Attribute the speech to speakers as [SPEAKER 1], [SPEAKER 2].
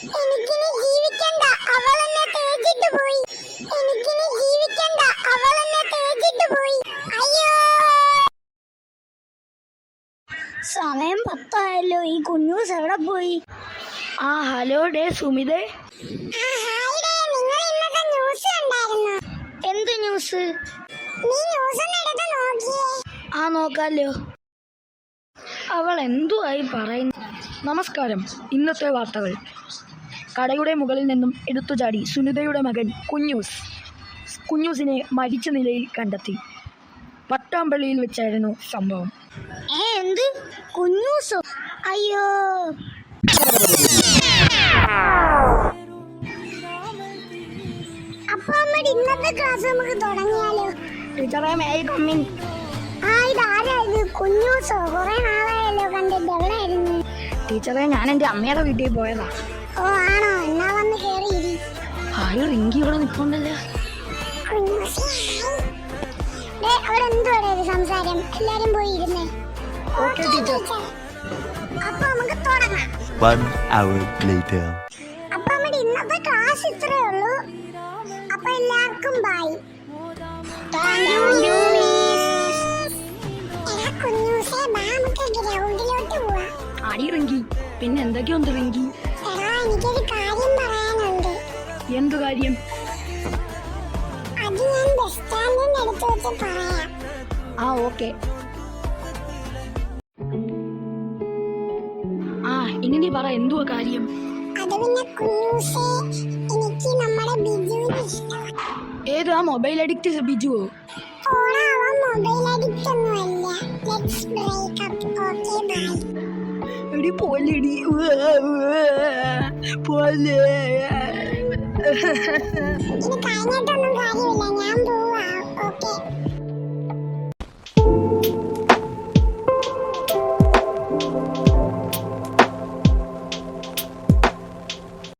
[SPEAKER 1] എനിക്കിനി ജീവിക്കണ്ട, അവളെന്നെ തേച്ചിട്ട് പോയി. എനിക്കിനി ജീവിക്കണ്ട, അവളെന്നെ തേച്ചിട്ട് പോയി. അയ്യോ, സമയം 10 ആയല്ലോ. ഈ കുഞ്ഞൂസ് എവിടെ പോയി?
[SPEAKER 2] ആ ഹലോ ഡേ സുമിതേ.
[SPEAKER 1] എന്ത് ന്യൂസ്? നീ ന്യൂസ് ഒന്ന് എടുത്ത് നോക്കിയേ.
[SPEAKER 2] ആ നോക്കാലോ. അവൾ എന്തുവായി പറയുന്നു? നമസ്കാരം. ഇന്നത്തെ വാർത്തകൾ. കടയുടെ മുകളിൽ നിന്നും എടുത്തുചാടി സുനിതയുടെ മകൻ കുഞ്ഞൂസിനെ മരിച്ച നിലയിൽ കണ്ടെത്തി. പട്ടാമ്പള്ളിയിൽ വെച്ചായിരുന്നു സംഭവം.
[SPEAKER 1] എന്ത്? കുഞ്ഞൂസോ? അയ്യോ. അപ്പൊ ഇന്നത്തെ ക്ലാസ് നമുക്ക് തുടങ്ങിയാലോ?
[SPEAKER 2] ടീച്ചറെ മേ ഐ കം ഇൻ?
[SPEAKER 1] ഇതാരായത്? കുഞ്ഞൂസോ? കുറെ നാളായല്ലോ കണ്ടിട്ട്. എവിടെയായിരുന്നു?
[SPEAKER 2] ടീച്ചറെ ഞാൻ എൻ്റെ അമ്മയുടെ വീട്ടിൽ പോയതാ.
[SPEAKER 1] ഓ ആണോ? എന്നാ വന്ന് കേറിയിരി.
[SPEAKER 2] ആരും റിങ്കി ഇവിടെ നിൽപ്പുണ്ടല്ലോ.
[SPEAKER 1] അവിടെ എന്തുവാ സംസാരം? എല്ലാരും പോയി ഇരുന്നേ.
[SPEAKER 2] Okay teacher.
[SPEAKER 1] അപ്പൊ നമുക്ക് തുടങ്ങാം.
[SPEAKER 3] 1 hour later.
[SPEAKER 1] അപ്പൊ ഇന്നത്തെ ക്ലാസ് ഇത്രേ ഉള്ളൂ. അപ്പൊ എല്ലാവർക്കും ബൈ. ഗ്രൗണ്ടിലോട്ട് പോവാ.
[SPEAKER 2] അടി റിങ്കി. പിന്നെ എന്തൊക്കെയുണ്ട് റിങ്കി?
[SPEAKER 1] എനിക്കൊരു കാര്യം പറയാനുണ്ട്.
[SPEAKER 2] എന്തു കാര്യം?
[SPEAKER 1] അത് ഞാൻ ബസ് സ്റ്റാൻഡിന്റെ അടുത്ത് വെച്ച് പറയാം.
[SPEAKER 2] ആ ഓക്കെ. ആ ഇനി നീ പറ, എന്തുവാ കാര്യം?
[SPEAKER 1] അത് പിന്നെ കുഞ്ഞൂസേ, എനിക്ക് നമ്മുടെ ബിജുവിനെ ഇഷ്ടമാണ്.
[SPEAKER 2] ഏത്? ആ മൊബൈൽ അഡിക്റ്റ് ബിജുവോ?
[SPEAKER 1] അവൻ മൊബൈൽ അഡിക്റ്റ് ഒന്നുമല്ല. Let's break up. Okay bye.
[SPEAKER 2] എടി പോലെടി പോലെ.
[SPEAKER 1] ഇനി കഴിഞ്ഞിട്ടൊന്നും